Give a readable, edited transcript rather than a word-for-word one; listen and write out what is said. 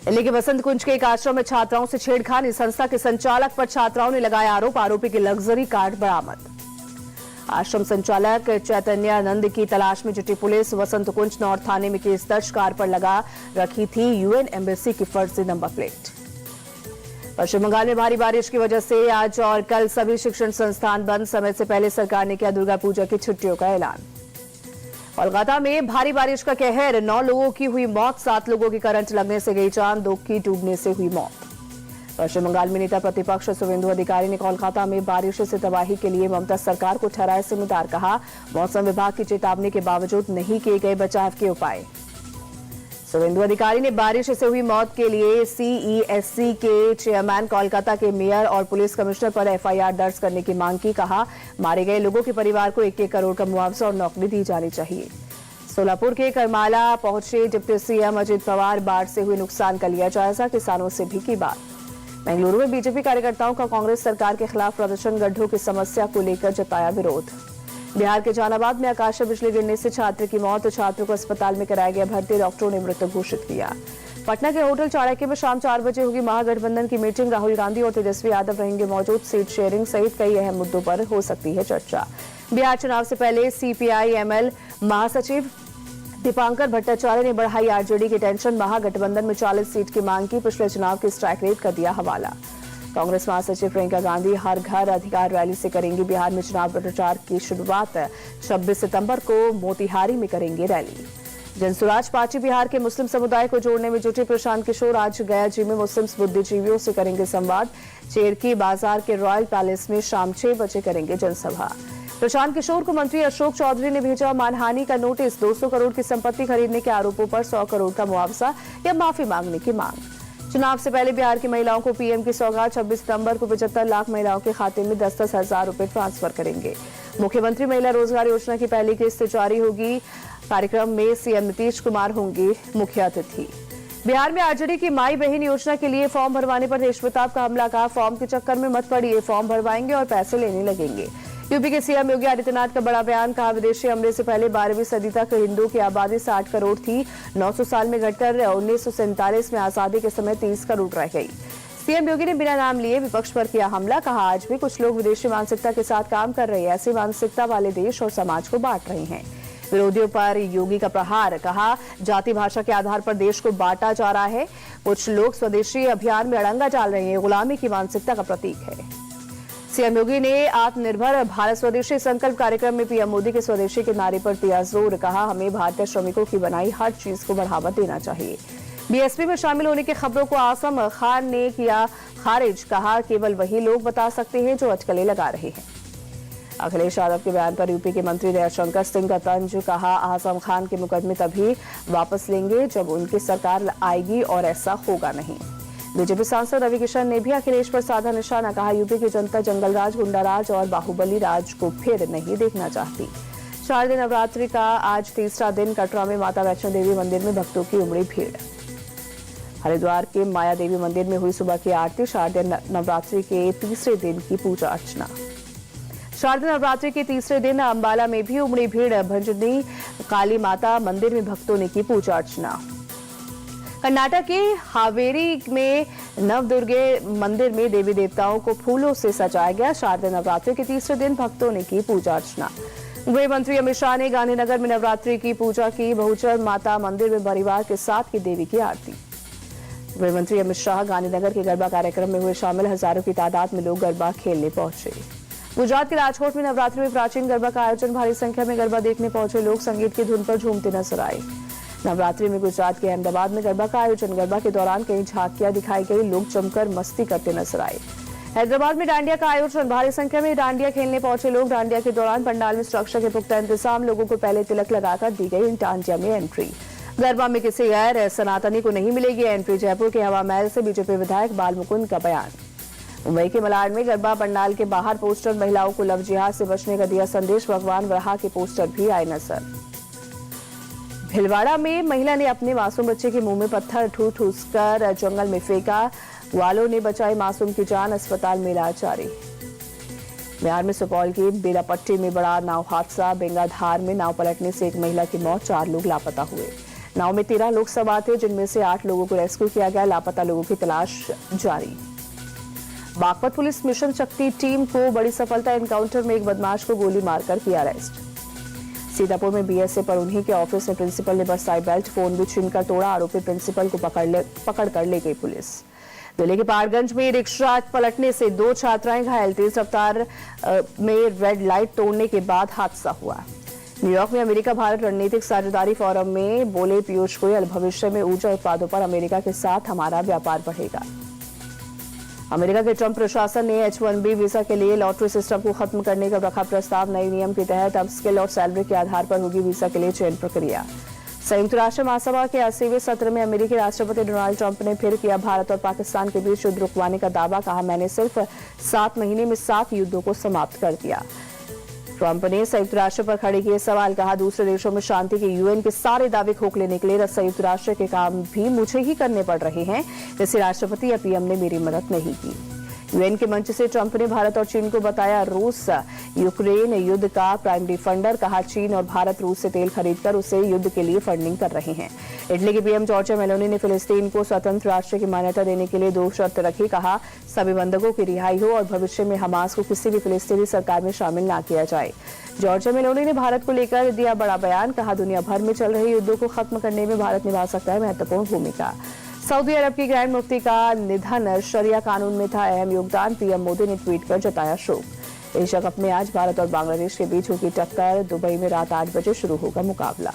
दिल्ली के बसंत कुंज के एक आश्रम में छात्राओं से छेड़खानी, संस्था के संचालक पर छात्राओं ने लगाया आरोप, आरोपी की लग्जरी कार बरामद। आश्रम संचालक चैतन्यानंद की तलाश में जुटी पुलिस वसंत कुंज नॉर्थ थाने में केस दर्ज। कार पर लगा रखी थी यूएन एम्बेसी की फर्जी नंबर प्लेट। पश्चिम बंगाल में भारी बारिश की वजह से आज और कल सभी शिक्षण संस्थान बंद। समय से पहले सरकार ने किया दुर्गा पूजा की छुट्टियों का ऐलान। कोलकाता में भारी बारिश का कहर, 9 लोगों की हुई मौत, 7 लोगों की करंट लगने से गई जान, 2 की डूबने से हुई मौत। पश्चिम बंगाल में नेता प्रतिपक्ष शुवेंदु अधिकारी ने कोलकाता में बारिश से तबाही के लिए ममता सरकार को ठहराया जिम्मेदार। कहा, मौसम विभाग की चेतावनी के बावजूद नहीं किए गए बचाव के उपाय। शुवेंदु अधिकारी ने बारिश से हुई मौत के लिए सीईएससी के चेयरमैन, कोलकाता के मेयर और पुलिस कमिश्नर पर एफआईआर दर्ज करने की मांग की। कहा, मारे गए लोगों के परिवार को 1-1 करोड़ का मुआवजा और नौकरी दी जानी चाहिए। सोलापुर के करमाला पहुंचे डिप्टी सीएम अजित पवार, बाढ़ से हुए नुकसान का लिया जायजा, किसानों से भी की बात। बेंगलुरु में बीजेपी कार्यकर्ताओं का कांग्रेस सरकार के खिलाफ प्रदर्शन, गड्ढों की समस्या को लेकर जताया विरोध। बिहार के जहानाबाद में आकाशीय बिजली गिरने से छात्र की मौत, छात्र को अस्पताल में कराया गया भर्ती, डॉक्टरों ने मृत घोषित किया। पटना के होटल चाणक्य में शाम 4 बजे होगी महागठबंधन की मीटिंग, राहुल गांधी और तेजस्वी यादव रहेंगे मौजूद। सीट शेयरिंग सहित कई अहम मुद्दों पर हो सकती है चर्चा। बिहार चुनाव से पहले सीपीआई-एमएल महासचिव दीपांकर भट्टाचार्य ने बढ़ाई आरजेडी की टेंशन, महागठबंधन में 40 सीट की मांग की, पिछले चुनाव की स्ट्राइक रेट का दिया हवाला। कांग्रेस महासचिव प्रियंका गांधी हर घर अधिकार रैली से करेंगी बिहार में चुनाव प्रचार की शुरुआत। 26 सितंबर को मोतिहारी में करेंगे रैली। जनसुराज पार्टी बिहार के मुस्लिम समुदाय को जोड़ने में जुटे। प्रशांत किशोर आज गया जी में मुस्लिम बुद्धिजीवियों से करेंगे संवाद। चेरकी बाजार के रॉयल पैलेस में शाम 6 बजे करेंगे जनसभा। प्रशांत किशोर को मंत्री अशोक चौधरी ने भेजा मानहानि का नोटिस, 200 करोड़ की संपत्ति खरीदने के आरोपों पर 100 करोड़ का मुआवजा या माफी मांगने की मांग। चुनाव से पहले बिहार की महिलाओं को पीएम की सौगात, 26 सितंबर को 75 लाख महिलाओं के खाते में 10-10 हजार रुपए ट्रांसफर करेंगे। मुख्यमंत्री महिला रोजगार योजना की पहली किस्त जारी होगी। कार्यक्रम में सीएम नीतीश कुमार होंगे मुख्य अतिथि। बिहार में आरजेडी की माई बहन योजना के लिए फॉर्म भरवाने पर देश प्रताप का हमला। कहा, फॉर्म के चक्कर में मत पड़िए, फॉर्म भरवाएंगे और पैसे लेने लगेंगे। यूपी के सीएम योगी आदित्यनाथ का बड़ा बयान। कहा, विदेशी हमले से पहले 12वीं सदी तक हिंदुओं की आबादी 60 करोड़ थी, 900 साल में घटकर 1947 में आजादी के समय 30 करोड़ रह गई। सीएम योगी ने बिना नाम लिए विपक्ष पर किया हमला। कहा, आज भी कुछ लोग विदेशी मानसिकता के साथ काम कर रहे हैं, ऐसी मानसिकता वाले देश और समाज को बांट रहे हैं। विरोधियों पर योगी का प्रहार। कहा, जाति भाषा के आधार पर देश को बांटा जा रहा है, कुछ लोग स्वदेशी अभियान में अड़ंगा डाल रहे हैं, गुलामी की मानसिकता का प्रतीक है। सीएम योगी ने आत्मनिर्भर भारत स्वदेशी संकल्प कार्यक्रम में पीएम मोदी के स्वदेशी के नारे पर दिया जोर। कहा, हमें भारतीय श्रमिकों की बनाई हर चीज को बढ़ावा देना चाहिए। बीएसपी में शामिल होने की खबरों को आजम खान ने किया खारिज। कहा, केवल वही लोग बता सकते हैं जो अटकलें लगा रहे हैं। अखिलेश यादव के बयान पर यूपी के मंत्री दयाशंकर सिंह का तंज। कहा, आजम खान के मुकदमे तभी वापस लेंगे जब उनकी सरकार आएगी और ऐसा होगा नहीं। बीजेपी सांसद रवि किशन ने भी अखिलेश पर साधा निशाना। कहा, यूपी की जनता जंगलराज, गुंडाराज और बाहुबली राज को फिर नहीं देखना चाहती। 4 दिन नवरात्रि का आज तीसरा दिन। कटरा में माता वैष्णो देवी मंदिर में भक्तों की उमड़ी भीड़। हरिद्वार के माया देवी मंदिर में हुई सुबह की आरती। शारदीय नवरात्रि के तीसरे दिन की पूजा अर्चना। शारदीय नवरात्रि के तीसरे दिन अंबाला में भी उमड़ी भीड़। भंजनी काली माता मंदिर में भक्तों ने की पूजा अर्चना। कर्नाटक के हावेरी में नवदुर्गे मंदिर में देवी देवताओं को फूलों से सजाया गया। शारदीय नवरात्रि के तीसरे दिन भक्तों ने की पूजा अर्चना। गृह मंत्री अमित शाह ने गांधीनगर में नवरात्रि की पूजा की। बहुचर माता मंदिर में परिवार के साथ की देवी की आरती। गृह मंत्री अमित शाह गांधीनगर के गरबा कार्यक्रम में हुए शामिल। हजारों की तादाद में लोग गरबा खेलने पहुंचे। गुजरात के राजकोट में नवरात्रि में प्राचीन गरबा का आयोजन। भारी संख्या में गरबा देखने पहुंचे लोग संगीत की धुन पर झूमते नजर आए। नवरात्रि में गुजरात के अहमदाबाद में गरबा का आयोजन। गरबा के दौरान कई झांकियां दिखाई गई, लोग जमकर मस्ती करते नजर आए। हैदराबाद में डांडिया का आयोजन। भारी संख्या में डांडिया खेलने पहुंचे लोग। डांडिया के दौरान पंडाल में सुरक्षा के पुख्ता इंतजाम। लोगों को पहले तिलक लगाकर दी गई डांडिया में एंट्री। गरबा में किसी गैर सनातनी को नहीं मिलेगी एंट्री। जयपुर के हवा महल से बीजेपी विधायक बाल मुकुंद का बयान। मुंबई के मलाड में गरबा पंडाल के बाहर पोस्टर। महिलाओं को लव जिहाद से बचने का दिया संदेश। भगवान वराह के पोस्टर भी आए नजर। भिलवाड़ा में महिला ने अपने मासूम बच्चे के मुंह में पत्थर ठूस कर जंगल में फेंका। वालों ने बचाई मासूम की जान, अस्पताल में इलाज जारी। बिहार में सुपौल के बेलापट्टी में बड़ा नाव हादसा। बेंगाधार में नाव पलटने से एक महिला की मौत, 4 लोग लापता हुए। नाव में 13 लोग सवार थे, जिनमें से 8 लोगों को रेस्क्यू किया गया। लापता लोगों की तलाश जारी। बागपत पुलिस मिशन शक्ति टीम को बड़ी सफलता। एनकाउंटर में एक बदमाश को गोली मारकर किया अरेस्ट। सीतापुर में बीएसए पर उन्हीं के ऑफिस में प्रिंसिपल ने बरसाई बेल्ट, फोन भी छीनकर तोड़ा। आरोपी प्रिंसिपल को पकड़ कर ले गई पुलिस। दिल्ली के पहाड़गंज में रिक्शा पलटने से 2 छात्राएं घायल। तेज रफ्तार में रेड लाइट तोड़ने के बाद हादसा हुआ। न्यूयॉर्क में अमेरिका भारत रणनीतिक साझेदारी फोरम में बोले पीयूष गोयल, भविष्य में ऊर्जा उत्पादों पर अमेरिका के साथ हमारा व्यापार बढ़ेगा। अमेरिका के ट्रंप प्रशासन ने H-1B वीजा के लिए लॉटरी सिस्टम को खत्म करने का रखा प्रस्ताव। नए नियम के तहत अब स्किल और सैलरी के आधार पर होगी वीजा के लिए चयन प्रक्रिया। संयुक्त राष्ट्र महासभा के 80वें सत्र में अमेरिकी राष्ट्रपति डोनाल्ड ट्रंप ने फिर किया भारत और पाकिस्तान के बीच युद्ध रुकवाने का दावा। कहा, मैंने सिर्फ 7 महीने में 7 युद्धों को समाप्त कर दिया। ट्रंप ने संयुक्त राष्ट्र पर खड़े किए सवाल। कहा, दूसरे देशों में शांति के यूएन के सारे दावे खोखले निकले। संयुक्त राष्ट्र के काम भी मुझे ही करने पड़ रहे हैं, जैसे राष्ट्रपति या पीएम ने मेरी मदद नहीं की। यूएन के मंच से ट्रंप ने भारत और चीन को बताया रूस यूक्रेन युद्ध का प्राइमरी फंडर। कहा, चीन और भारत रूस से तेल खरीदकर उसे युद्ध के लिए फंडिंग कर रहे हैं। इटली के पीएम जॉर्जिया मेलोनी ने फिलिस्तीन को स्वतंत्र राष्ट्र की मान्यता देने के लिए 2 शर्त रखी। कहा, सभी बंधकों की रिहाई हो और भविष्य में हमास को किसी भी फिलिस्तीनी सरकार में शामिल न किया जाए। जॉर्जिया मेलोनी ने भारत को लेकर दिया बड़ा बयान। कहा, दुनिया भर में चल रहे युद्धों को खत्म करने में भारत निभा सकता है महत्वपूर्ण भूमिका। सऊदी अरब की ग्रैंड मुफ्ती का निधन, शरिया कानून में था अहम योगदान। पीएम मोदी ने ट्वीट कर जताया शोक। एशिया कप में आज भारत और बांग्लादेश के बीच होगी टक्कर। दुबई में रात 8 बजे शुरू होगा मुकाबला।